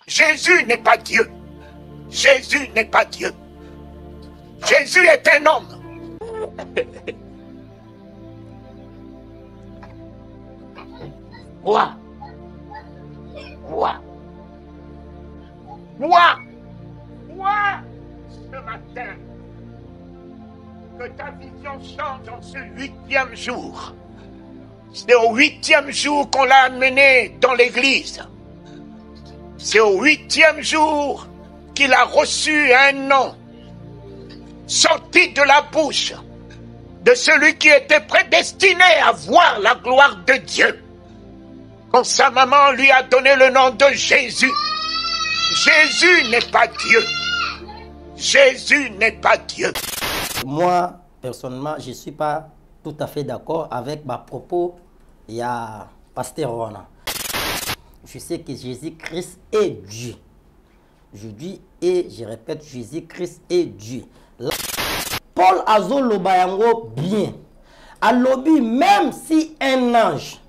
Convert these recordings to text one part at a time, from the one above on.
Jésus n'est pas Dieu. Jésus n'est pas Dieu. Jésus est un homme. Moi, ce matin, que ta vision change en ce 8e jour. C'est au 8e jour qu'on l'a amené dans l'église. C'est au 8e jour qu'il a reçu un nom sorti de la bouche de celui qui était prédestiné à voir la gloire de Dieu. Quand sa maman lui a donné le nom de Jésus. Jésus n'est pas Dieu. Jésus n'est pas Dieu. Moi, personnellement, je ne suis pas tout à fait d'accord avec ma propos. Il y a Pasteur Rona. Je sais que Jésus-Christ est Dieu. Je dis et je répète, Jésus-Christ est Dieu. Là, Paul Azolobayango bien. Alobi, même si un ange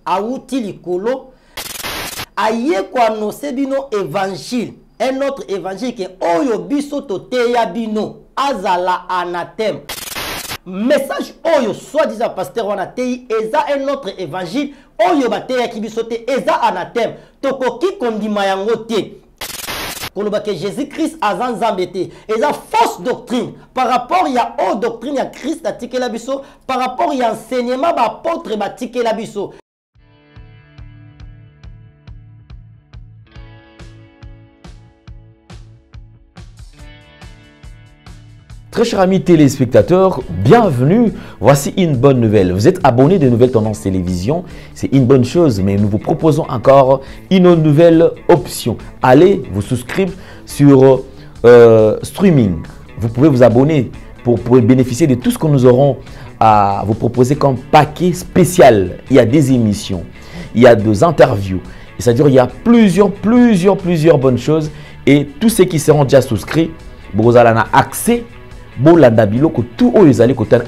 a outil likolo, aye kwa no sebino évangile, un autre évangile que oyo biso toteya bino azala anathème. Message oyo soi-disant pasteur wana tei eza un autre évangile oyo bateya kibiso te eza anathème. Tokoki kondima yango te. Koloba que Jésus-Christ a nzambe te eza fausse doctrine par rapport ya haute doctrine ya Christ atikela biso par rapport ya enseignement ba apôtre batikela biso. Très chers amis téléspectateurs, bienvenue. Voici une bonne nouvelle. Vous êtes abonné de Nouvelles Tendances Télévision. C'est une bonne chose, mais nous vous proposons encore une nouvelle option. Allez vous souscrire sur streaming. Vous pouvez vous abonner pour bénéficier de tout ce que nous aurons à vous proposer comme paquet spécial. Il y a des émissions, il y a des interviews. C'est-à-dire il y a plusieurs bonnes choses. Et tous ceux qui seront déjà souscrits, vous allez avoir accès. Il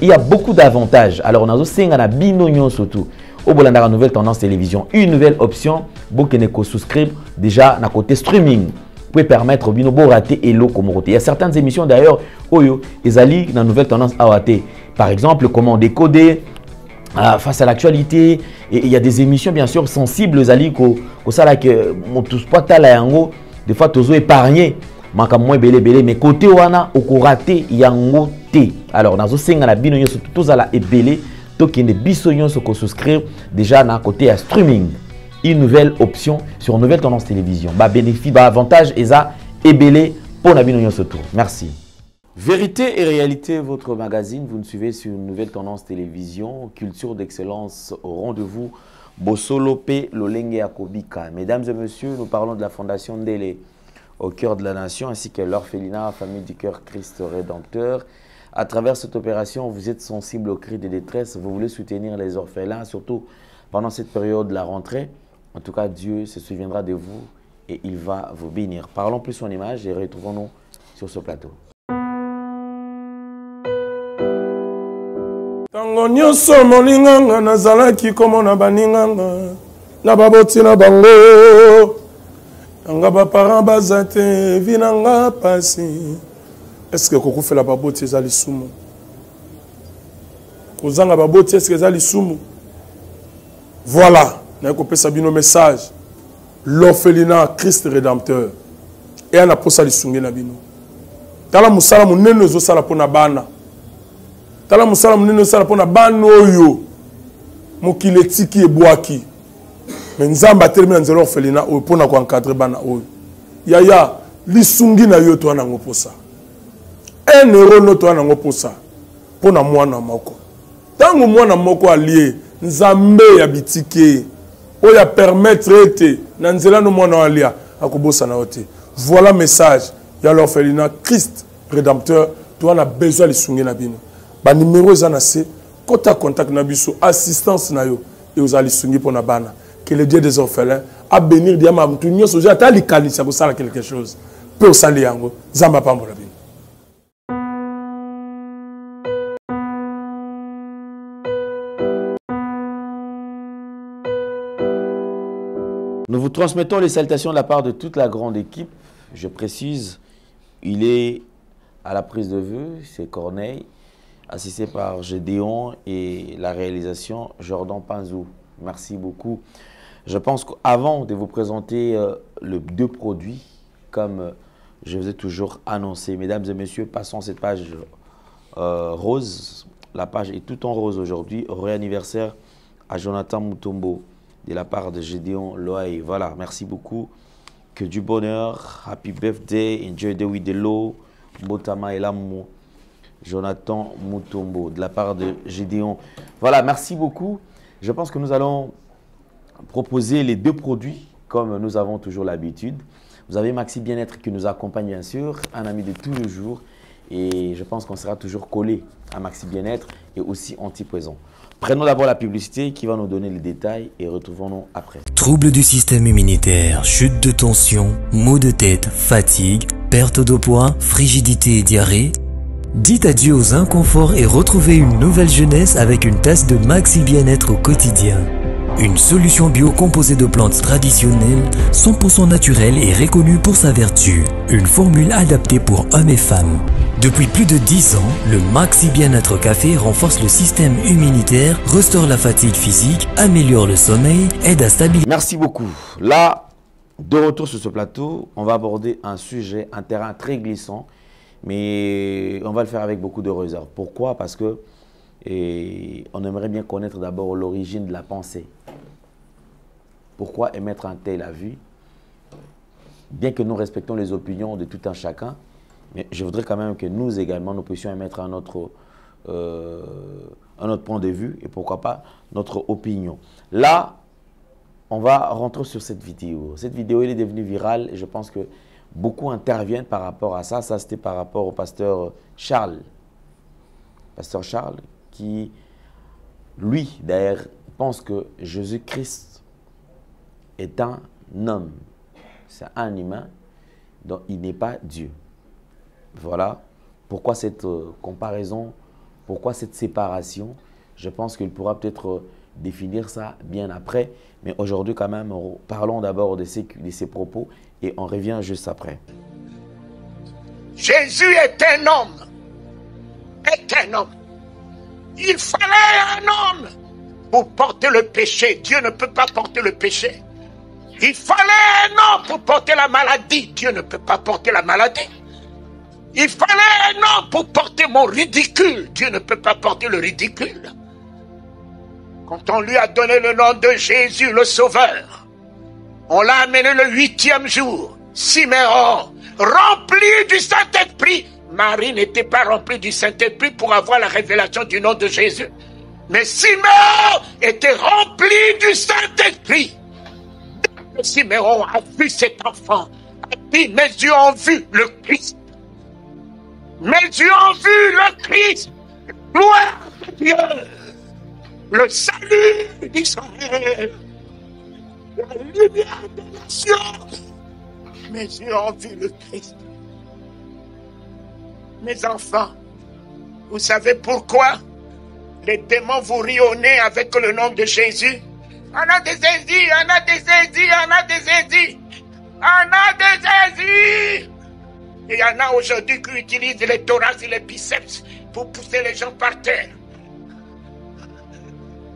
y a beaucoup d'avantages. Alors, on a surtout au Bolandara Nouvelle Tendance Télévision, une nouvelle option pour que vous souscrivez déjà à côté streaming. Vous pouvez permettre de rater et l'eau comme Il y a certaines émissions d'ailleurs où ils allaient dans Nouvelle Tendance AOT. Par exemple, comment décoder face à l'actualité. Et il y a des émissions bien sûr sensibles aux alliés des fois, tous épargnés. Mais côté wana okuraté yango te. Alors nazo senga na bino nyonso tous ala ebele to kende biso nyonso ko souscrire déjà na côté à streaming. Une nouvelle option sur Nouvelle Tendance Télévision. Ba bénéfice, ba avantage eza ebele pour na bino nyonso tout. Merci. Vérité et réalité, votre magazine, vous nous suivez sur Nouvelle Tendance Télévision, culture d'excellence au rendez-vous. Bosolo P Lolenge Akobika. Mesdames et messieurs, nous parlons de la Fondation Ndele au cœur de la nation, ainsi que l'orphelinat, famille du cœur Christ Rédempteur. À travers cette opération, vous êtes sensible aux cris de détresse, vous voulez soutenir les orphelins, surtout pendant cette période de la rentrée. En tout cas, Dieu se souviendra de vous et il va vous bénir. Parlons plus en image et retrouvons-nous sur ce plateau. Tango nyonso molinganga nazalaki komona baninganga na baboti na bango. Nga ba parents bazate vinanga pasi. Est-ce que koko fait la baboti ezali sumu? Kozanga baboti est-ce que ezali sumu? Voilà, na ko pesa bino message. L'orphelinat Christ Rédempteur. Et ana posa lisungi na bino. Tala musala munene zo sala pona bana. Tala musala munene zo sala pona bana oyo. Mokile tiki ebwaki. Mais nzamba termine nzelo orphelinat o pona ko encadrer bana oyo. Yaya lisungi na yo to na ngoposa. 1 euro no to na ngoposa. Pona mwana moko. Tango mwana moko allié nzambe ya bitike o ya permettre ete na nzela no mwana alia akobosa na ote. Voilà message ya l'orphelinat Christ Rédempteur. To na besoin lisungi na bino. Ba numéro za na se kota contact na biso assistance na yo et aux lisungi pona bana. Que le Dieu des orphelins a bénir Diama Mtunyo Soja à l'Ikali, ça vous sert quelque chose. Peu au Saliango, Zamba Pambolabin. Nous vous transmettons les salutations de la part de toute la grande équipe. Je précise, il est à la prise de vue, c'est Corneille, assisté par Gédéon et la réalisation Jordan Panzou. Merci beaucoup. Je pense qu'avant de vous présenter les deux produits, comme je vous ai toujours annoncé, mesdames et messieurs, passons cette page rose. La page est tout en rose aujourd'hui. Heureux anniversaire à Jonathan Mutombo de la part de Gédéon Loaï. Voilà, merci beaucoup. Que du bonheur. Happy birthday. Enjoy the with the low. Botama et l'amour. Jonathan Mutombo de la part de Gédéon. Voilà, merci beaucoup. Je pense que nous allons proposer les deux produits comme nous avons toujours l'habitude. Vous avez Maxi Bien-être qui nous accompagne bien sûr, un ami de tous les jours. Et je pense qu'on sera toujours collé à Maxi Bien-être et aussi anti-poison. Prenons d'abord la publicité qui va nous donner les détails et retrouvons-nous après. Troubles du système immunitaire, chute de tension, maux de tête, fatigue, perte de poids, frigidité et diarrhée. Dites adieu aux inconforts et retrouvez une nouvelle jeunesse avec une tasse de Maxi Bien-être au quotidien. Une solution bio composée de plantes traditionnelles, 100% naturelle et reconnue pour sa vertu. Une formule adaptée pour hommes et femmes. Depuis plus de 10 ans, le Maxi Bien-être Café renforce le système immunitaire, restaure la fatigue physique, améliore le sommeil, aide à stabiliser. Merci beaucoup. Là, de retour sur ce plateau, on va aborder un sujet, un terrain très glissant, mais on va le faire avec beaucoup de réserve. Pourquoi? Parce que on aimerait bien connaître d'abord l'origine de la pensée. Pourquoi émettre un tel avis? Bien que nous respectons les opinions de tout un chacun, mais je voudrais quand même que nous également, nous puissions émettre un autre point de vue et pourquoi pas notre opinion. Là, on va rentrer sur cette vidéo. Cette vidéo, elle est devenue virale et je pense que beaucoup interviennent par rapport à ça. Ça, c'était par rapport au pasteur Charles. Pasteur Charles qui, lui, d'ailleurs, pense que Jésus-Christ est un homme. C'est un humain, donc il n'est pas Dieu. Voilà. Pourquoi cette comparaison? Pourquoi cette séparation? Je pense qu'il pourra peut-être définir ça bien après. Mais aujourd'hui, quand même, parlons d'abord de ces propos et on revient juste après. Jésus est un homme. Est un homme. Il fallait un homme pour porter le péché. Dieu ne peut pas porter le péché. Il fallait un homme pour porter la maladie. Dieu ne peut pas porter la maladie. Il fallait un homme pour porter mon ridicule. Dieu ne peut pas porter le ridicule. Quand on lui a donné le nom de Jésus, le Sauveur, on l'a amené le 8e jour. Siméon, rempli du Saint-Esprit. Marie n'était pas remplie du Saint-Esprit pour avoir la révélation du nom de Jésus. Mais Siméon était rempli du Saint-Esprit. Siméon a vu cet enfant. A dit, mes yeux ont vu le Christ. Mes yeux ont vu le Christ. Gloire à Dieu. Le salut d'Israël. La lumière des nations. Mes yeux ont vu le Christ. Mes enfants, vous savez pourquoi les démons vous rient au nez avec le nom de Jésus? On a des Jésus, on a des Jésus, on a des Jésus, on a des Jésus. Et il y en a aujourd'hui qui utilisent les thorax et les biceps pour pousser les gens par terre.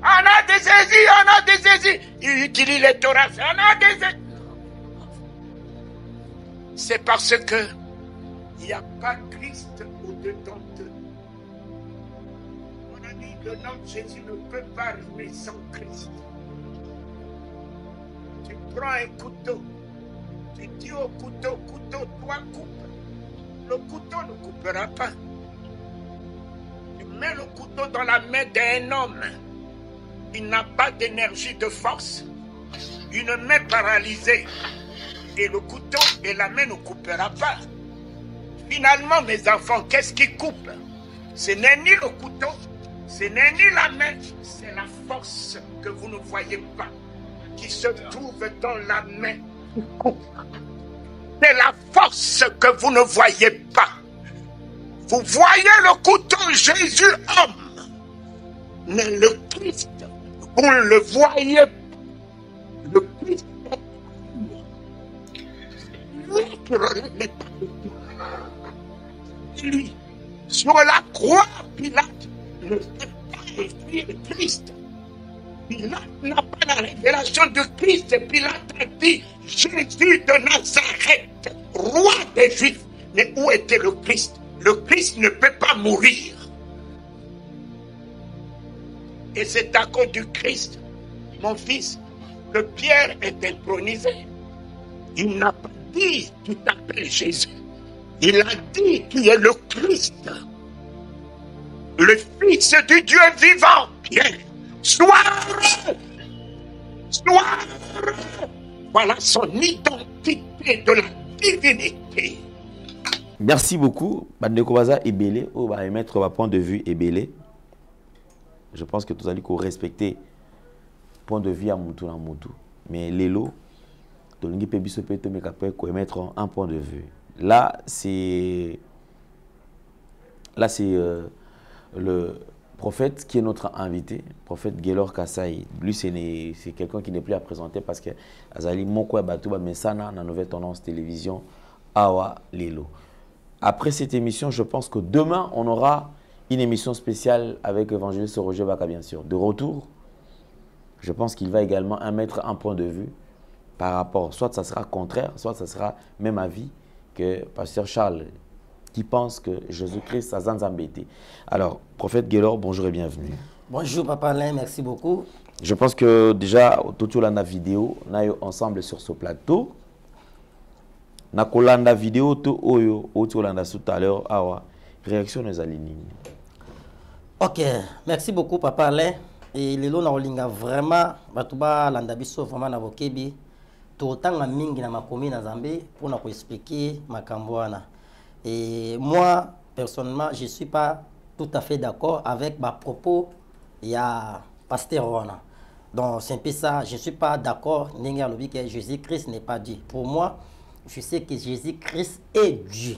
On a des Jésus, on a des Jésus. Ils utilisent les thorax, on a des Jésus. C'est parce que il n'y a pas Christ au-dedans d'eux. On a dit que le nom de Jésus ne peut pas rimer sans Christ. Tu prends un couteau, tu dis au couteau, couteau, toi coupe. Le couteau ne coupera pas. Tu mets le couteau dans la main d'un homme. Il n'a pas d'énergie, de force. Une main paralysée. Et le couteau et la main ne coupera pas. Finalement, mes enfants, qu'est-ce qui coupe? Ce n'est ni le couteau, ce n'est ni la main, c'est la force que vous ne voyez pas, qui se trouve dans la main. C'est la force que vous ne voyez pas. Vous voyez le couteau Jésus homme, mais le Christ, vous ne le voyez pas. Le Christ est problème n'est pas lui. Sur la croix, Pilate ne fait pas écrire Christ. Pilate n'a pas la révélation de Christ. Et Pilate a dit Jésus de Nazareth, roi des Juifs. Mais où était le Christ? Le Christ ne peut pas mourir. Et c'est à cause du Christ, mon fils, que Pierre est intronisé. Il n'a pas dit tu t'appelles Jésus. Il a dit tu es le Christ, le Fils du Dieu vivant. Pierre, sois heureux. Sois heureux. Voilà son identité de la divinité. Merci beaucoup. Bandeko Baza Ebele, ou va émettre un point de vue Ebele. Je pense que tous allez respecter le point de vue à Moutou na Moutou. Mais Lelo, Tolingi Pebiso Peto Mekapé, émettre un point de vue. Là, c'est le prophète qui est notre invité, prophète Gelor Kasai. Lui, c'est quelqu'un qui n'est plus à présenter parce que Azali Moko Batouba Mesana, la nouvelle tendance télévision, Awa Lelo. Après cette émission, je pense que demain, on aura une émission spéciale avec Évangéliste Roger Baka, bien sûr. De retour, je pense qu'il va également émettre un point de vue par rapport, soit ça sera contraire, soit ça sera même avis que Pasteur Charles, qui pense que Jésus-Christ a Zanzambété. Alors, prophète Gelor, bonjour et bienvenue. Bonjour Papa Alain, merci beaucoup. Je pense que déjà, tout la vidéo, on est ensemble sur ce plateau. Na kolanda vidéo to oyo otolanda tout à l'heure awa réaction les alignés. Ok, merci beaucoup Papa Alain. Et lelo na olinga vraiment batuba landa biso vraiment na bokebi totanga mingi na makomi na Zambé pour na ko expliquer makambo wana. Et moi personnellement, je suis pas tout à fait d'accord avec ma propos il y a pasteur Rona. Donc c'est un peu ça, je suis pas d'accord n'enga lobi que Jésus-Christ n'est pas Dieu. Pour moi, je sais que Jésus-Christ est Dieu.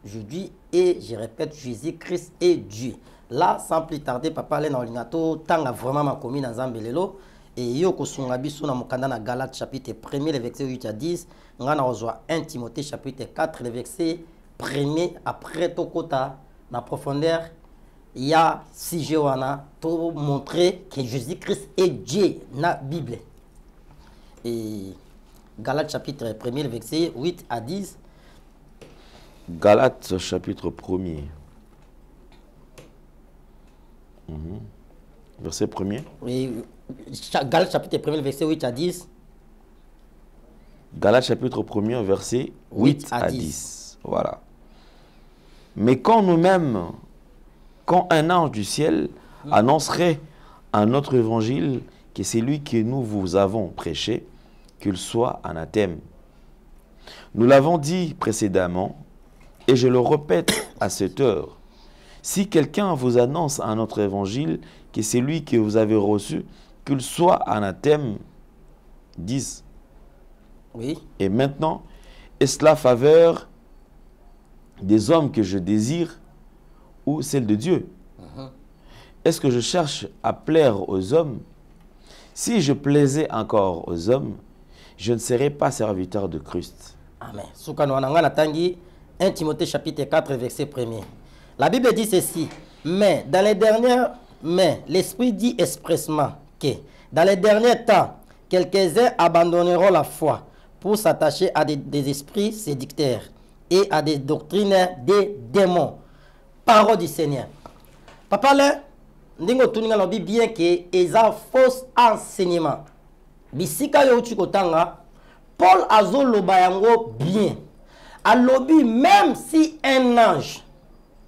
Je dis et je répète, Jésus-Christ est Dieu. Là, sans plus tarder, Papa Alain Olingato, tanga vraiment ma commune dans Zambelelo. Et yoko sungabiso na mukanda na Galates chapitre 1er, le verset 8 à 10. Ngana ozwa 1 Timothée chapitre 4, le verset 1er. Après Tokota, na profondeur, il y a sujet wana pour montrer que Jésus-Christ est Dieu na Bible. Et Galates chapitre 1er, le verset 8 à 10. Galates chapitre 1er. Verset 1er. Oui, Galates chapitre 1er, verset 8 à 10. Galates chapitre 1er, verset 8 à 10. Voilà. Mais quand nous-mêmes, quand un ange du ciel annoncerait un autre évangile que celui que nous vous avons prêché, qu'il soit anathème. Nous l'avons dit précédemment, et je le répète à cette heure. Si quelqu'un vous annonce un autre évangile que celui que vous avez reçu, qu'il soit anathème, 10. Oui. Et maintenant, est-ce la faveur des hommes que je désire ou celle de Dieu? Est-ce que je cherche à plaire aux hommes? Si je plaisais encore aux hommes, je ne serai pas serviteur de Christ. Amen. 1 Timothée chapitre 4, verset 1er. La Bible dit ceci. Mais l'Esprit dit expressement que dans les derniers temps, quelques-uns abandonneront la foi pour s'attacher à des esprits séducteurs et à des doctrines des démons. Parole du Seigneur. Papa, là, ndingo tuninga lobi bien que eza faux enseignement. Bisika yo chikotanga, Paul azoloba yango bien. Alobi même si un ange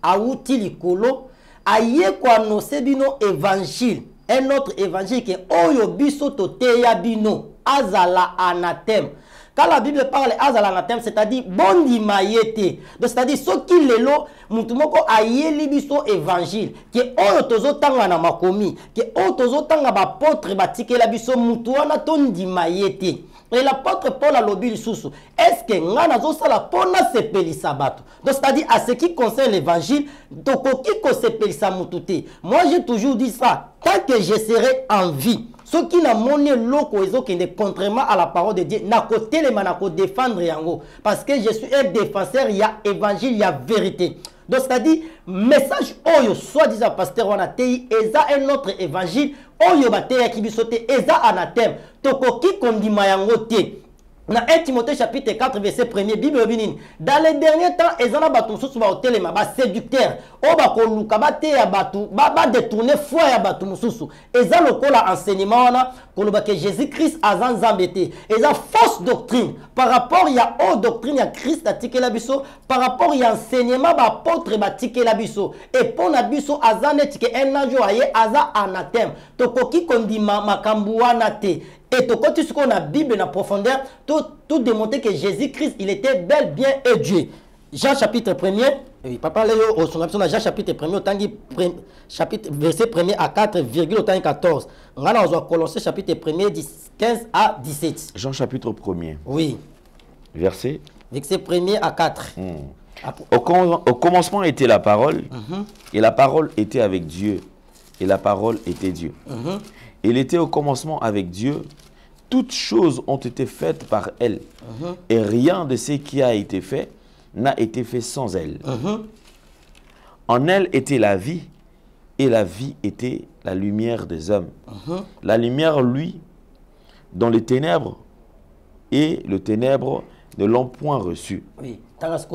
a outi likolo, aye ko annoncer bino évangile, un autre évangile que oyo biso toteya bino azala anathème. Quand la Bible parle azala anathème, c'est-à-dire bondi mayete. Donc c'est-à-dire ce qui lelo mutumoko aye libiso évangile que oyo tozo tanga na makomi, que oyo tozo tanga ba apôtre batikela biso mutu wana tondi mayete. Et l'apôtre Paul a lobby sous. Est-ce que ngana zo sala pona sepelisa bato? Donc c'est-à-dire à ce qui concerne l'évangile, tokoki ko sepelisa mututé. Moi j'ai toujours dit ça, tant que je serai en vie, Ce qui n'a monné l'eau qui est contrairement à la parole de Dieu, n'a côté les manako défendre yango. Parce que je suis un défenseur, il y a évangile, il y a vérité. Donc c'est-à-dire, message oyo, soi-disant pasteur Wanatei, eza un autre évangile, oyo bateya kibisote, eza anathème. Tokoki kondima yango te. Dans 1 Timothée chapitre 4 verset 1er, Bible binine. Dans les derniers temps, ezana batu mususu ba hotelema ba séducteur. O ba koluka ba te ya batu, ba détourner foi ya batu mususu. Eza lokola enseignement wana koloba que Jésus-Christ azan zambete. Eza fausse doctrine par rapport ya haute doctrine ya Christ atikela biso, par rapport ya enseignement ba apôtre ba tikela biso. Et pour na biso azan etike un anjo aye aza anathème. Tokoki kondima makambu wana te. Et tout quand tu sais qu'on a Bible en profondeur, tout démontrer que Jésus-Christ, il était bel, bien et Dieu. Jean chapitre 1er, oui, papa Léo, Jean chapitre 1er, chapitre, verset 1er à 4, virgule 14. On a Colossiens chapitre 1er, 15 à 17. Jean chapitre 1er. Oui. Verset 1er à 4. Au commencement était la parole, et la parole était avec Dieu, et la parole était Dieu. Il était au commencement avec Dieu. Toutes choses ont été faites par elle. Et rien de ce qui a été fait n'a été fait sans elle. En elle était la vie, et la vie était la lumière des hommes. La lumière, lui, dans les ténèbres, et le ténèbre ne l'ont point reçu. Oui. 14.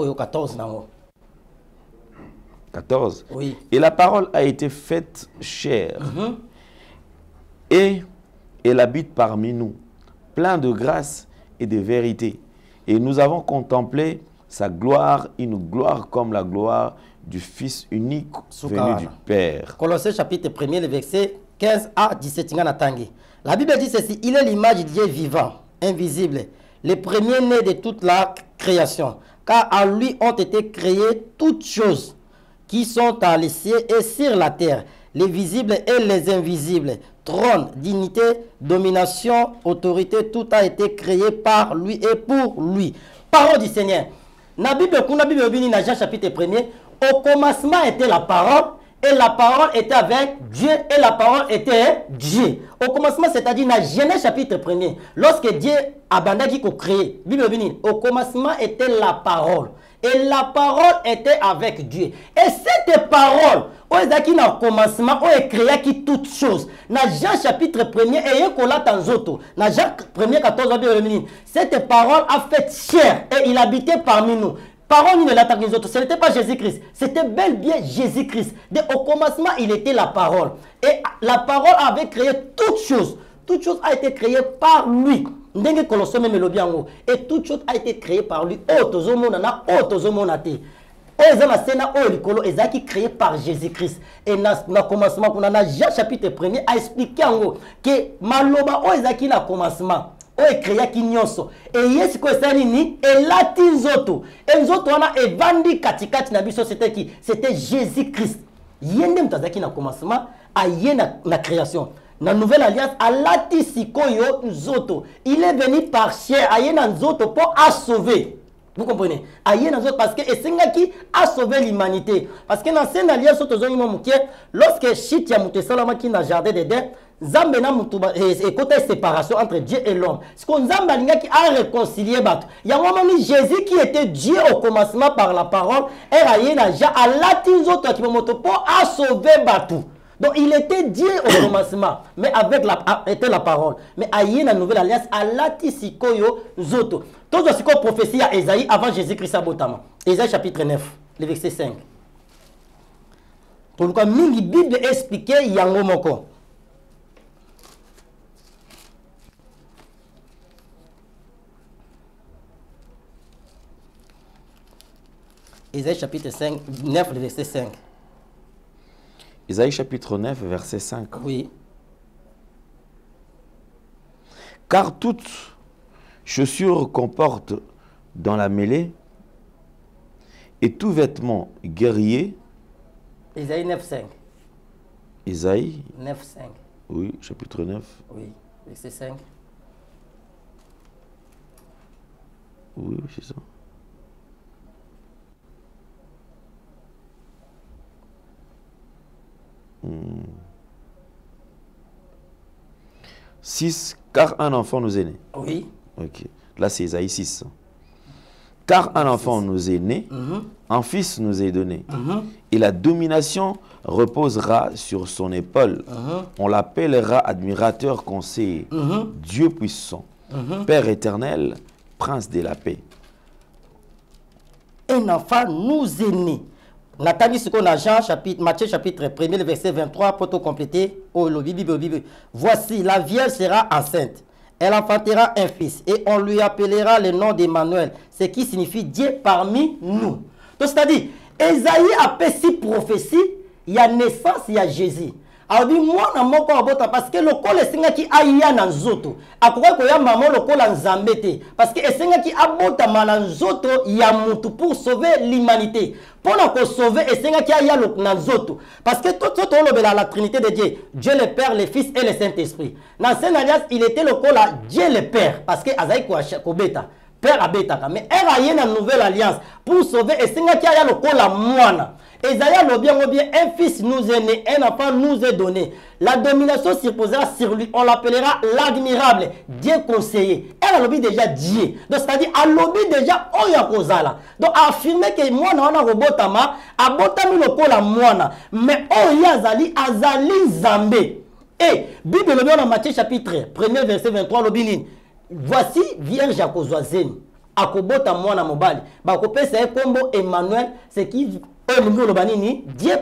14. Oui. Et la parole a été faite chair. Et elle habite parmi nous, plein de grâce et de vérité. Et nous avons contemplé sa gloire, une gloire comme la gloire du Fils unique venu du Père. Colossiens chapitre 1er, le verset 15 à 17. La Bible dit ceci: il est l'image du Dieu vivant, invisible, le premier-né de toute la création. Car à lui ont été créées toutes choses qui sont dans les cieux et sur la terre, les visibles et les invisibles. Trône, dignité, domination, autorité, tout a été créé par lui et pour lui. Parole du Seigneur. La Bible, dans Jean chapitre 1er, au commencement était la parole, et la parole était avec Dieu, et la parole était Dieu. Au commencement, c'est-à-dire dans Genèse chapitre 1er, lorsque Dieu a bandé qui créé, Bible, au commencement était la parole. Et la parole était avec Dieu. Et cette parole, au commencement, on créé qui toutes choses. Dans Jean chapitre 1er, et dans Jean 1er 14, cette parole a fait chair et il habitait parmi nous. Parole de l'attaque des autres, ce n'était pas Jésus-Christ, c'était bel bien Jésus-Christ. Au commencement, il était la parole. Et la parole avait créé toutes choses. Toute chose a été créée par lui. Et toute chose a été créée par lui. Créé par Jésus-Christ. Et dans le commencement, on a Jean chapitre 1er a expliqué que Maloba Oezaki na commencement. O créé qui nyonso. Et yes ko sanini et latin zoto. Et nzoto wana evandi katikati na biso c'était qui? C'était Jésus-Christ. Yende mtazaki na commencement, a yena na création. La nouvelle alliance, alati sikoyo nzoto. Il est venu par chair, ayena nzoto pour sauver. Vous comprenez? Ayena nzoto parce que esengaki a sauvé l'humanité. Parce que dans l'ancienne alliance, lorsque Chit ya mutu salamaki na jardin d'Éden, Nzambe na mutu et côté séparation entre Dieu et l'homme. Ce qu'on Nzambe alingaki a réconcilié batu. Yango mami Jésus qui était Dieu au commencement par la parole, et ayena ja alati nzoto ki moto pour sauver batu. Donc il était Dieu au commencement, mais avec était la parole. Mais aïe la nouvelle alliance, alati sikoyo zoto. Tout ce qu'on prophétie à Esaïe avant Jésus-Christ abotama. Esaïe chapitre 9, le verset 5. Pour le cas, la Bible expliquait yango moko. Esaïe chapitre 5, 9, le verset 5. Isaïe chapitre 9, verset 5. Oui. Car toute chaussure qu'on porte dans la mêlée et tout vêtement guerrier. Isaïe 9, 5. Isaïe 9, 5. Oui, chapitre 9. Oui, verset 5. Oui, c'est ça. 6, car un enfant nous est né. Oui. Ok. Là, c'est Isaïe 6. Car un enfant nous est né, un fils nous est donné. Et la domination reposera sur son épaule. On l'appellera admirateur, conseiller, Dieu puissant, Père éternel, prince de la paix. Un enfant nous est né. Nathalie, ce qu'on a Jean, Matthieu chapitre 1er, le verset 23, pour tout compléter. Oh, le Bible. Voici, la Vierge sera enceinte. Elle enfantera un fils et on lui appellera le nom d'Emmanuel, ce qui signifie Dieu parmi nous. Donc, c'est-à-dire, Esaïe a fait six prophéties, il y a naissance, il y a Jésus. Alors, moi, parce que le col est qui a ya na nzoto. Akoka ko ya maman le col en zambete. Parce que esenga qui abota na nzoto ya mutu pour sauver l'humanité. Pour nous sauver esenga qui a ya le nzoto. Parce que tout ce qu'on la Trinité de Dieu, Dieu le Père, le Fils et le Saint-Esprit. Dans cette alliance, il était le col à Dieu le Père. Parce que Azaï ko beta. Père a beta. Mais elle a une nouvelle alliance pour sauver esenga qui a ya le col à moine. Esaïe le bien, un fils nous est né, un enfant nous est donné. La domination s'y posera sur lui. On l'appellera l'admirable, Dieu conseiller. Elle a lobby déjà Dieu. Donc, c'est-à-dire, elle a lobby déjà Oyakozala. Donc, affirmer que moi, on a robotama, abotami le col à moi. Mais Oyazali, Azali Zambé. Et, Bible le bien dans Matthieu chapitre 1er, verset 23, lobby. Voici, vierge à Kozwazen. Akobota moi na mobali. Bakopé c'est combo Emmanuel, c'est qui Dieu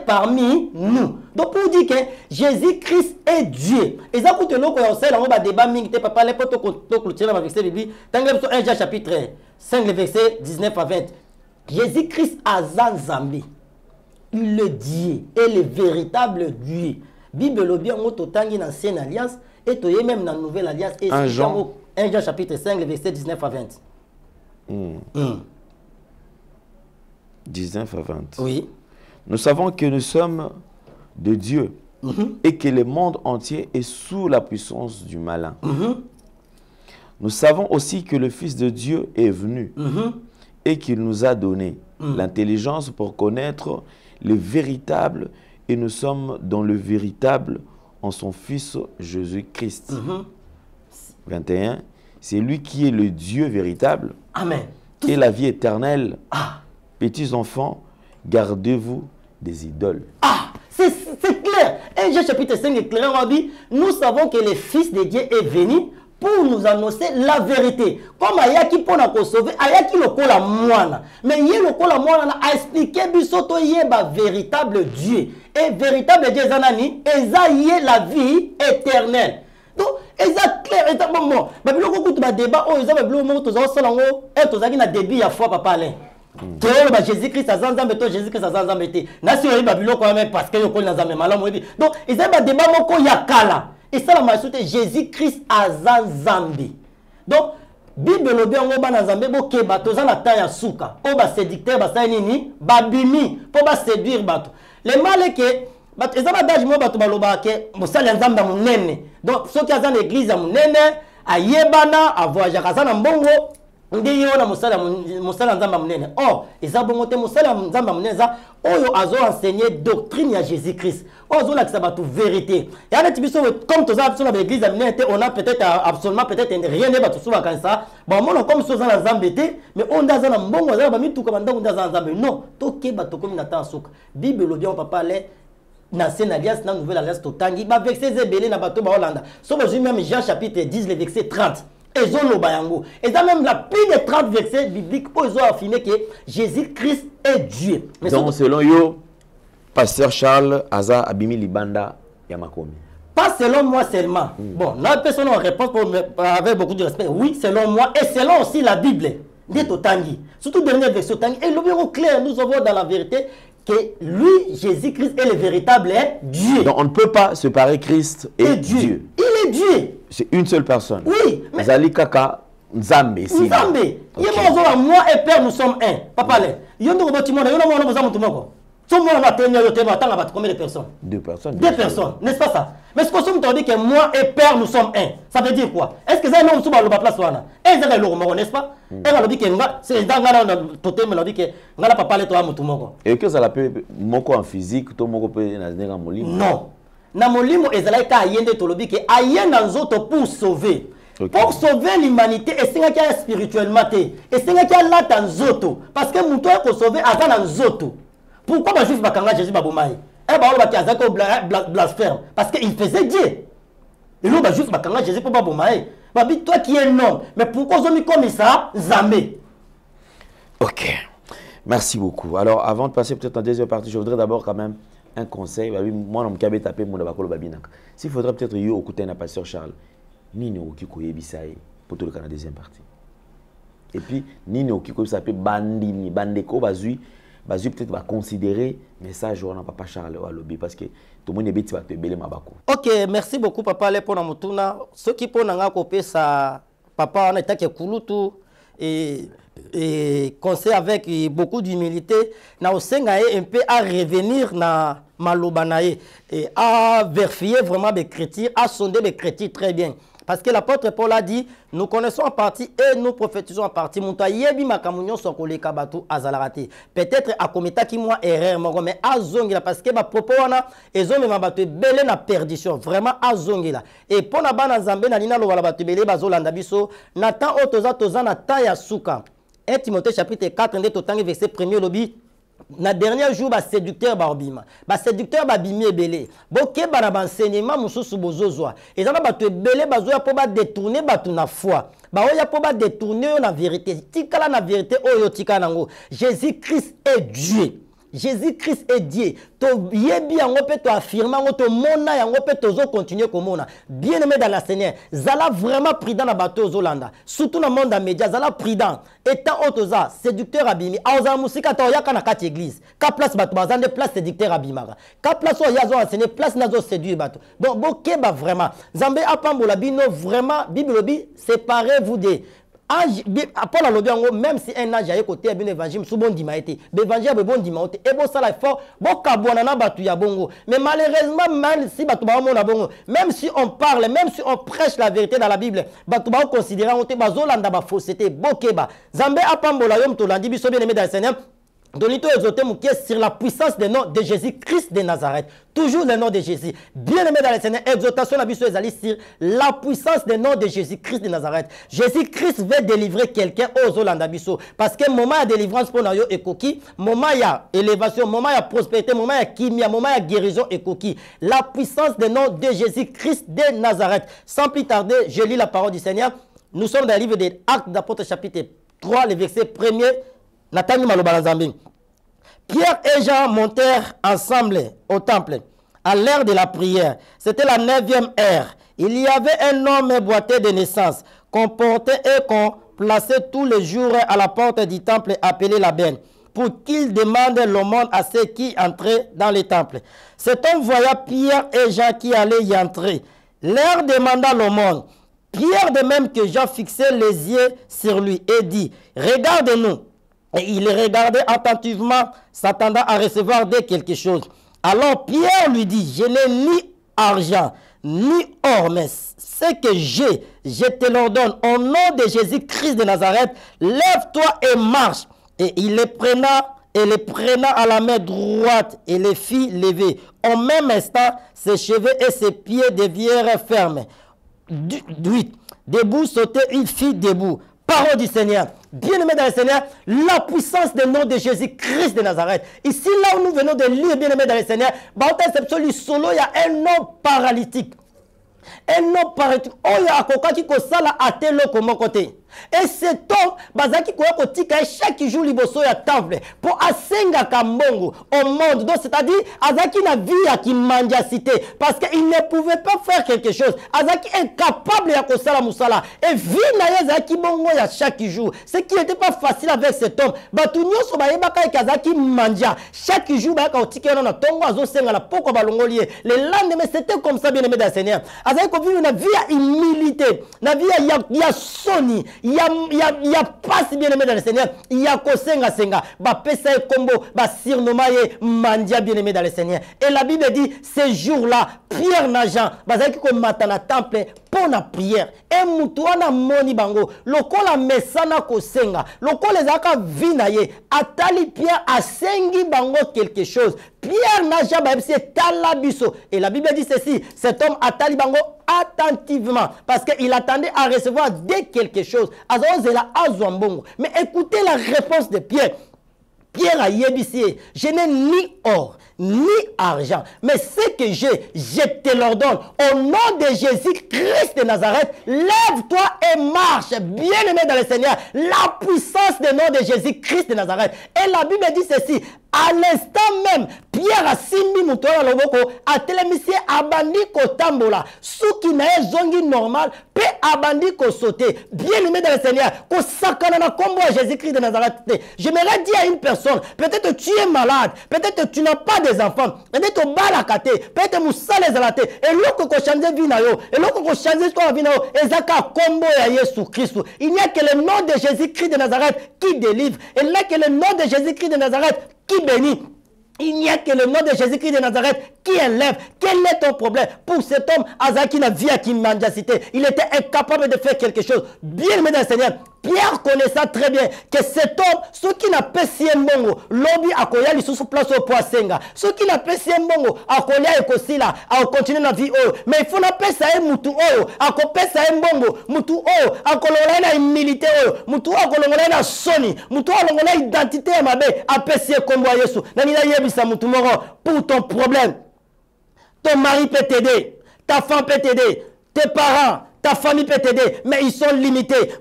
parmi nous. Donc pour dire que Jésus-Christ est Dieu. Et ça coûte l'eau qu'on sait, on va débat mingi papa les potes clôturer ma verset biblique. Dans 1 Jean chapitre 5 le verset 19 à 20. Jésus-Christ a Zambi. Il est Dieu et le véritable Dieu. Bible le bien auto tangi dans l'ancienne alliance et toi même dans la nouvelle alliance et 1 Jean chapitre 5 le verset 19 à 20. 19 à 20. Oui. Nous savons que nous sommes de Dieu et que le monde entier est sous la puissance du malin. Nous savons aussi que le Fils de Dieu est venu et qu'il nous a donné l'intelligence pour connaître le véritable et nous sommes dans le véritable en son Fils Jésus-Christ. 21. C'est lui qui est le Dieu véritable. Amen. Et la vie éternelle. Petits enfants, gardez-vous des idoles. C'est clair. Et Jean chapitre 5 est clair, on dit, nous savons que le Fils de Dieu est venu pour nous annoncer la vérité. Comme Ayaki pour nous sauver, Ayaki le kola moine. Mais il le kola moine a expliqué bisoto yeba véritable Dieu. Et véritable Dieu zanani, et la vie éternelle. Donc, c'est clair, c'est bon. Mais le coup de débat, oh, ils ont le mot, tous ensemble, et tous avez un débit à foi, papa. Jésus-Christ a zanzambe, Jésus-Christ a zanzambe. Nation est Babylone quand même parce que le col n'a jamais mal. Donc, ils ont un débat moko yakala. Et ça, la majorité, Jésus-Christ a zanzambe. Donc, Bible le bien on na zambe bo ke bato za na ta ya suka. O ba séducteur ba sa nini, ba bimi, po ba séduire bato. Le mal est que bato ezaba daji mo bato baloba ke mosala nzamba munene. Donc, ceux qui ont dans l'église à munene, a yebana, a voyager à na mbongo. Ndiyo na musala nzamba munene. Oh, ezabongote musala nzamba munene za oyo azo enseigner doctrine ya Jésus-Christ. Ozo la kisabatu vérité. Et avec biso comme tous absolument dans l'église munene on a peut-être absolument peut-être rien ne batu suba comme ça. Bon mon comme so za na nzambete mais on daza na mbongo za ba mitu ka banda ndaza nzambe. Non, toke batu comme na tansuka. Bible lo bien on papa le na ancienne alliance na nouvelle alliance totangi ba verset zebele na bato ba Hollande. So besoin même Jean chapitre 10 le verset 30. Et ça même la plus de 30 versets bibliques pour ils ont affirmé que Jésus-Christ est Dieu. Mais donc selon yo, pasteur Charles Aza Abimi Libanda Yamakomi. Pas selon moi seulement. Bon, la personne répond avec beaucoup de respect. Oui, selon moi et selon aussi la Bible. Dit au Tangi. Surtout dernier verset Tangi. Et le bureau clair, nous avons dans la vérité que lui, Jésus-Christ, est le véritable Dieu. Donc on ne peut pas séparer Christ et Dieu. Il est Dieu. C'est une seule personne. Oui. Mais Zali Kaka Nzambe. Nzambe. Moi et Père, nous sommes un. Papa, il y a un bâtiment, il y a un bâtiment. Combien de personnes? Deux personnes. Deux personnes, n'est-ce pas ça? Mais ce que nous dit que moi et Père nous sommes un. Ça veut dire quoi? Est-ce que ça est un homme sur la place? Est-ce que c'est un homme, n'est-ce pas? Elle dit que c'est dans le totem, elle dit que n'a pas parlé toi à et que ça l'appelle moko en physique, tout moko peut naître en molimo. Non. na molimo ezalaki ka ayende tolobi ke ayenda nzoto pour sauver. Okay. Pour sauver l'humanité, et c'est qu'il spirituellement, et c'est qu'il y a là nzoto. Parce que mon toit pour sauver avant nzoto. Pourquoi les Juifs bakanga Jésus babomaï? Eh ben on va kiazako blasphème parce qu'il faisait Dieu. Et nous les Juifs bakanga Jésus pour babomaï. Babi toi qui es un homme, mais pourquoi ils ont mis comme ça Zamé? Ok, merci beaucoup. Alors avant de passer peut-être en deuxième partie, je voudrais d'abord quand même un conseil. Moi, on m'a tapé mon abakolo babinak. S'il faudrait peut-être yo écouter un pasteur Charles. Nino qui koye bisaye pour tout le cas la deuxième partie. Et puis Nino qui koye s'appelle bandini bandeko bazui peut-être va considérer message on a papa Charles au lobby parce que tout le monde est bête va te belé mabako. OK, merci beaucoup papa le pour na mutuna ce qui pour nanga kopé ça papa on était que kulutu et conseil avec beaucoup d'humilité na osenga un peu à revenir na malobanaye et à vérifier vraiment les chrétiens à sonder les chrétiens très bien. Parce que l'apôtre Paul a dit, nous connaissons en partie et nous prophétisons en partie. Peut-être à commettre qui moi erreur, mais à zongila parce que ma propos wana ezome mabatu belé na perdition, vraiment à zongila. Et pour na bana nzambe na lina lo wala batu belé bazolanda biso, natan otoza na ta ya suka. 1 Timothée chapitre 4 nde totangi verset 1er lobi. Na dernier jour, séducteur barbima, séducteur babimi ebele. Boké bana enseignement mususu bozozwa. Et ça ba te belé bazoya po ba détourner batu na foi. Ba oya po ba détourner na vérité. Tikala na vérité oyo tikana ngo. Jésus-Christ est Dieu. Jésus-Christ est Dieu. To yebi yango pe to affirmer ngo to mona yango pe to zo continuer komona. Bien-aimé dans la Seigneur, zala vraiment prudent na bateau Zolanda. Surtout dans le monde des médias, zala prudent. Étant otoza séducteur abimi. Aoza musika to yaka na kati église. Ka place batu bazande place séducteur abimara. Ka place o yazo enseigner place nazo séduire batu. Donc bokeba vraiment. Zambe apambola bino vraiment Bible bi séparez-vous des Paul a lobby même si un âge a côté bien évangile sous bon dimaïté l'évangile est bon dimaïté et bon ça là fort bon kabona na batu ya bongo mais malheureusement même si batu ba mona bongo même si on parle même si on prêche la vérité dans la Bible batu ba considérer on te bazolanda ba fausseté bokeba zambe apambola yom to landi biso bien aimé dans le Seigneur. Donito exhorté mouké sur la puissance des noms de Jésus-Christ de Nazareth. Toujours le nom de Jésus. Bien aimé dans le Seigneur, exhortation à biso ezali sur la puissance des noms de Jésus-Christ de Nazareth. Jésus-Christ veut délivrer quelqu'un aux Olanda biso. Parce que moment de délivrance pour nayo et coquille, moment il y a élévation, moment il y a prospérité, moment il y a kimia, moment il y a guérison et coquille. La puissance des noms de Jésus-Christ de Nazareth. Sans plus tarder, je lis la parole du Seigneur. Nous sommes dans le livre des Actes d'Apôtres chapitre 3, le verset 1er. Pierre et Jean montèrent ensemble au temple à l'heure de la prière. C'était la 9e heure. Il y avait un homme boité de naissance qu'on portait et qu'on plaçait tous les jours à la porte du temple appelé la Benne pour qu'il demande l'aumône à ceux qui entraient dans le temple. Cet homme voya Pierre et Jean qui allaient y entrer. Leur demanda l'aumône. Pierre, de même que Jean, fixait les yeux sur lui et dit, « Regarde-nous ». Et il regardait attentivement, s'attendant à recevoir de quelque chose. Alors Pierre lui dit, je n'ai ni argent, ni or, mais ce que j'ai, je te l'ordonne. Au nom de Jésus-Christ de Nazareth, lève-toi et marche. Et il les prenant à la main droite et les fit lever. Au même instant, ses cheveux et ses pieds devinrent fermes. Debout, sauter, il fit debout. Parole du Seigneur. Bien-aimé dans le Seigneur, la puissance du nom de Jésus-Christ de Nazareth. Ici, là où nous venons de lire, bien-aimé dans le Seigneur, il y a un homme paralytique. Un homme paralytique. Oh, il y a un coca qui a athée comme côté. Et cet homme, bazaki kotika chaque jour liboso ya temple pour asenga kambongo au monde. Donc c'est-à-dire azaki na vie ya kimandiacité parce qu'il ne pouvait pas faire quelque chose. Azaki incapable ya kosala musala et vie na yazaki bongo ya chaque jour. Ce qui n'était pas facile avec cet homme. Batu nyoso ba yebaka kazaki manja chaque jour ba ka otika na tongo azo senga la poko balongoli. Le lendemain c'était comme ça bien aimé dans le Seigneur. Azaki ko vivre na vie ya humilité, na vie ya soni. Il y a pas si bien aimé dans le Seigneur. Il y a kosenga senga. Ba pesa kombo, ba sirnomaye mandia bien aimé dans le Seigneur. Et la Bible dit, ces jours-là, Pierre n'a Jean, bazaki ko matana temple, pour la prière. Et mutuana moni bango. Lokola mesana kosenga. Lokola zaka vinaye. Atali Pierre asengi bango quelque chose. Pierre n'a jamais c'est talabiso. Et la Bible dit ceci. Cet homme atali bango attentivement. Parce qu'il attendait à recevoir dès quelque chose. Mais écoutez la réponse de Pierre. Pierre a yébissé, je n'ai ni or, ni argent, mais ce que j'ai, je te l'ordonne. Au nom de Jésus-Christ de Nazareth, lève-toi et marche, bien-aimé dans le Seigneur. La puissance du nom de Jésus-Christ de Nazareth. Et la Bible dit ceci, à l'instant même, Pierre a simbi mutola loboko, a télémisé abandi ko tambola, sous qui n'a zongi normal, pe abandi ko sauter. Bien-aimé dans le Seigneur, ko sakana na kombo à Jésus-Christ de Nazareth. J'aimerais dire à une personne, peut-être tu es malade, peut-être tu n'as pas des enfants, peut-être tu balakate, peut-être moussa les alate, et l'autre ko change vinayo, et l'autre ko change quoi vinayo, et zaka kombo ya Jésus Christ. Il n'y a que le nom de Jésus-Christ de Nazareth qui délivre, et il n'y a que le nom de Jésus-Christ de Nazareth qui bénit. Il n'y a que le nom de Jésus-Christ de Nazareth qui élève. Quel est ton problème? Pour cet homme, Azaki n'a vie à qui cité. Il était incapable de faire quelque chose. Bien aimé dans le Seigneur, Pierre connaissait très bien que cet homme, ceux qui n'a pas si un bongo, lobby à Koya, ils sont sur place au Poissenga. Ceux qui n'a pas si un bongo, à Koya et Kosila, à continuer la vie, mais il faut n'a pas ça un moutou, à Kopé ça un bongo, moutou, à Kolona une militaire, moutou, à Kolona Sony, moutou, à Kolona identité à ma bé, à Pessie comme Yesu. Nanina Yebisa moutou moro, pour ton problème. Ton mari peut t'aider, ta femme peut t'aider, tes parents, ta famille peut t'aider, mais ils sont limités.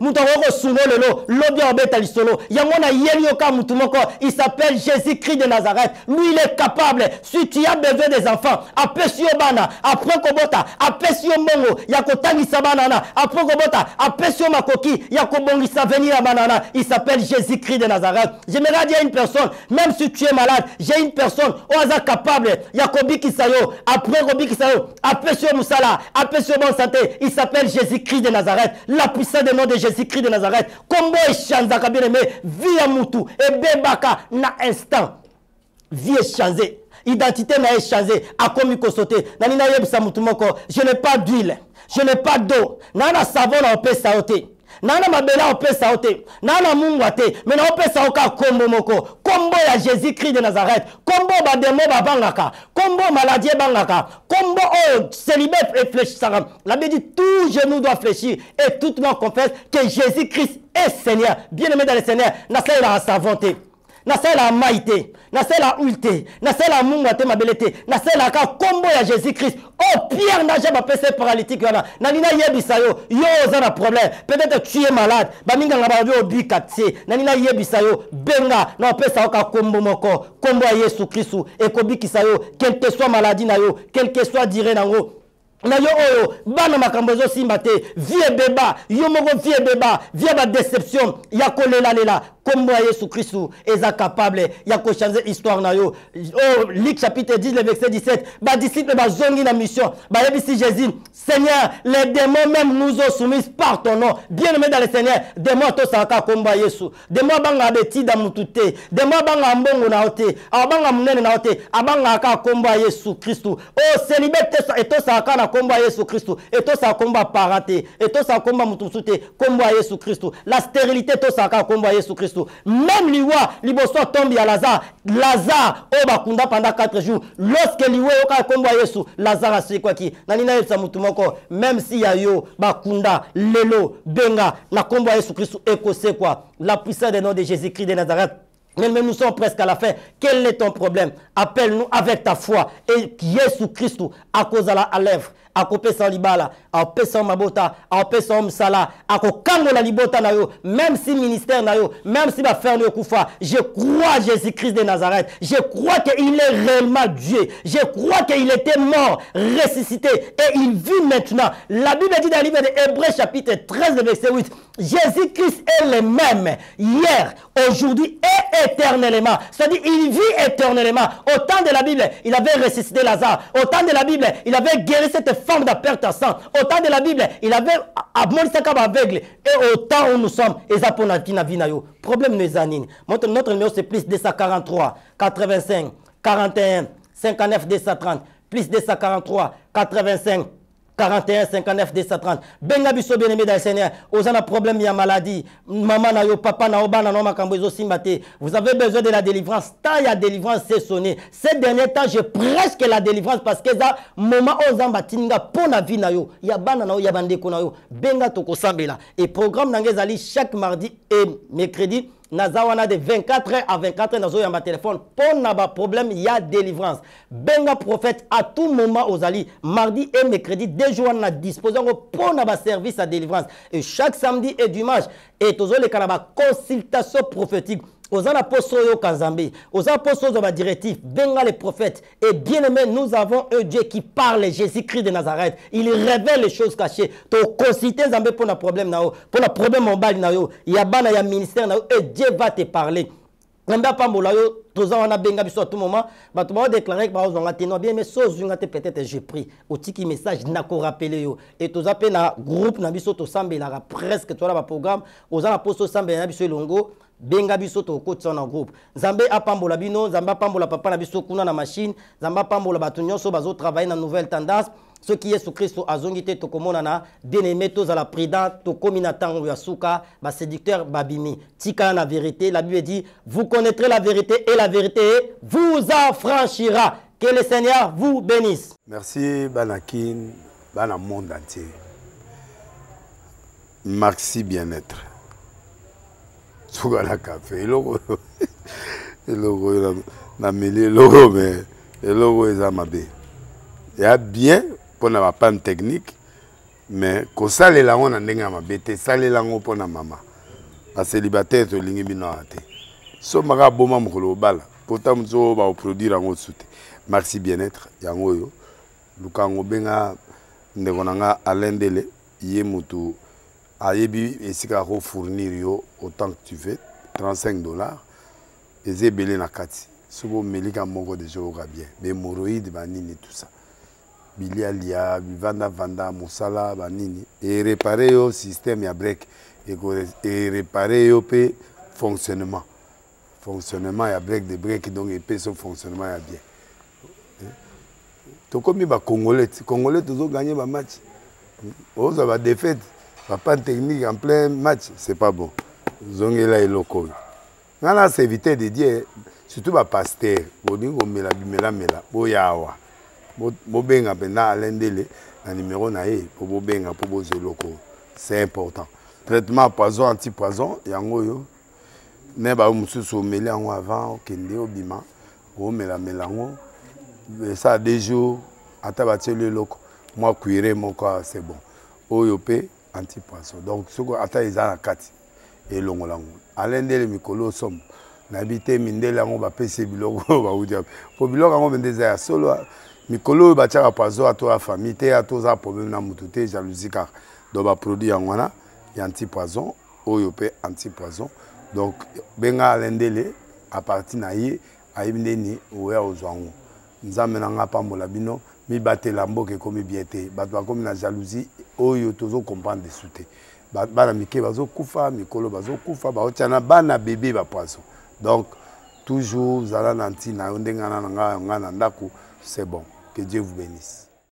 Il s'appelle Jésus-Christ de Nazareth. Lui, il est capable. Si tu as besoin des enfants, après Bana, après Kobota, après Mongo, Yakotangi Sabanana, après Kobota, après Makoki, Yakobongi venir à Banana. Il s'appelle Jésus-Christ de Nazareth. J'aimerais dire à une personne, même si tu es malade, j'ai une personne au hasard capable. Yakobi Kisayo, après Robi Kisayo, après Moussala, après Bonne Santé. Il s'appelle Jésus-Christ de Nazareth, la puissance du nom de Jésus-Christ de Nazareth. Combo et chanza bien aimé, vie à Moutou et Bebaka na instant. Vie est changée, identité n'a changé, a commis sauté. Nanina yebsa Moutou moko, je n'ai pas d'huile, je n'ai pas d'eau, nana savon na opé saoté. Nana mabela opé saoté, nana mungwate, mais na opé saoka combo moko, combo ya Jésus-Christ de Nazareth, combo bademo babangaka, combo maladie bangaka, combo célibataire et fléchissant. La Bible dit tout genou doit fléchir et toute main confesse que Jésus-Christ est Seigneur. Bien-aimé dans le Seigneur, n'a pas la savonté. Nasa la maïté, nasa la ulté, nasa la mungate mabelete, nasa la ka combo ya Jésus-Christ. Oh Pierre n'a jamais passé paralytique yana. Nanina yebisayo, yo zana problème. Peut-être tu es malade. Baminga ngabavyo obikatse. Nanina yebisayo, benga na pesa ka combo moko, combo ya Jésus Christ et kobikisayo, quelle que soit maladie na yo, quel que soit dire nango. Na yo oyo bana makambozo simbate vie beba yo moko vie beba vie ba déception ya kolela lela comme Jésus Christ est capable ya ko changer histoire na yo. Oh Luc chapitre 10 le verset 17 ba disciple ba zongi na mission ba yebisi Jésus Seigneur les démons même nous ont soumis par ton nom. Bien-aimé dans le Seigneur, démons to saka komba Yesu, démons banga beti da mutute, démons banga mbongo na ote abanga munene na ote abanga ka komba Yesu Christ. Oh célibataire et to saka na komba Yesu Christ et to sa komba paraté et to sa komba mutusute komba Yesu Christ. La stérilité to saka komba Yesu Christ. Même liwa liboso tombe ya Lazare o bakunda pendant 4 jours. Lorsque liwa yoka komba Yesu Lazare a quoi qui nanina yesa mutumoko même si ya yo bakunda lelo benga na komba Yesu Christ ekose quoi. La puissance du nom de Jésus-Christ de Nazareth. Mais nous sommes presque à la fin. Quel est ton problème? Appelle-nous avec ta foi. Et Jésus Christ, à cause de la lèvre, à cause de libala, à cause de mabota, à cause de msala, à cause de la libota na yo, même si ministère na yo, même si va faire le koufa, je crois Jésus-Christ de Nazareth. Je crois qu'il est réellement Dieu. Je crois qu'il était mort, ressuscité et il vit maintenant. La Bible dit dans le livre de Hébreux chapitre 13 verset 8, Jésus-Christ est le même hier, aujourd'hui et éternellement. C'est-à-dire il vit éternellement. Au temps de la Bible, il avait ressuscité Lazare. Au temps de la Bible, il avait guéri cette femme de perte à sang. Au temps de la Bible, il avait aboli sa cave aveugle. Et au temps où nous sommes, problème nous anine. Notre numéro c'est plus 243 85 41 59 230 plus 243 85 41 59 230. Benga biso bien-aimé dans le Seigneur. Osana problème, il y a maladie. Maman na yo, papa na yo, bana na makambozo simbate. Vous avez besoin de la délivrance. Tant il y a délivrance, c'est sonné. Ces derniers temps, j'ai presque la délivrance parce que ça, moment ozamba tinga pour la vie na yo. Il y a bana na yo, il y a bande ko na yo. Benga toko sambela. Et programme nangezali chaque mardi et mercredi. Nazawana de 24h à 24h dans un téléphone. Pour n'avoir problème, il y a délivrance. Benga prophète à tout moment aux alliés. Mardi et mercredi, 2 jours à disposition pour n'avoir service à délivrance. Et chaque samedi et dimanche, et tous les canabas consultation prophétique. Aux apôtres Kanzambe, aux apôtres de la directive, benga les prophètes. Et bien aimé, nous avons un Dieu qui parle, Jésus-Christ de Nazareth. Il révèle les choses cachées. Tu consultes Zambé pour un problème, pour un problème en bas, il y a ban, il y a ministère, et Dieu va te parler. Namba pambola yo toza wana benga biso à tout moment ba to ba déclarer que ba ozonga te no bien mais so zunga te peut-être j'ai pris au tiki message na ko rappeler yo et toza pe na groupe na biso to sambela presque to la ba programme oza na posto sambela na biso longo benga biso to kotsa na groupe Nzambe apambola bino Nzambe apambola papa na biso kuna na machine Nzambe apambola batu nyonso bazo travailler na nouvelle tendance. Ce qui est sous Christ, azongite to komonana, bien-aimé tous à la prudence, to komina tango yasuka, ba séducteur babimi. Tika la vérité, la Bible dit, vous connaîtrez la vérité et la vérité vous affranchira. Que le Seigneur vous bénisse. Merci Banakin, Bana monde entier. Merci bien-être. Sougala café, logo, logo, na mêlé logo, mais logo est amabé. Il y a bien. Pour la panne technique, mais quand ça les langues on a ma bête, ça les langues pour la maman. La célibataire to lingi binoate. So maga boma mukolo bala. Pourtant mzo ba produire en soute. Merci bien-être yango yo. Lukango benga ndekonanga alendele yé mutu ayebi esika ko fournir yo autant que tu veux $35 et zebele na kati. Sobo melika moko de joga bien. Be moroïde banini tout ça. Bilialia, vanda, moussala, banini. Et réparer au système ya break. Et réparer au fonctionnement. Fonctionnement ya break de break, donc et son fonctionnement ya bien. Donc comme les Congolais toujours gagné ma match. Ils ont défaite. Pas de technique en plein match, c'est pas bon. Ils ont là locaux. Là, c'est éviter de dire, surtout les pasteurs, boyawa. Bobenga pena alendele na numéro na ye pour bobenga pour bozo loko c'est important traitement poison anti-poison yango yo ne ba mususu meli yango avant kende obima o mela melango ça 2 jours ata bateli loko moi cuire mon corps c'est bon oyo pe anti-poison donc soko ata ezala kati et longolango alendele mikolo somme nabité mindele yango ba pese biloko ba udia po biloko yango bendeza ya solo Mikolo bachaka pazo à toi famille te à toi problème na mututé jalousie car do ba produit yangwana ya anti-poison oyo pe anti-poison donc benga alendele à partir na ye ayibindeni oya ozwango nzambe na nga pambola bino mi batela mboke komi biete bato ba komi na jalousie oyo tozo comprendre de souté bana mike bazo kufa mikolo bazo kufa ba otana bana bébé ba poisson donc toujours zala nanti na ndenga na nga ndako c'est bon. Que Dieu vous bénisse.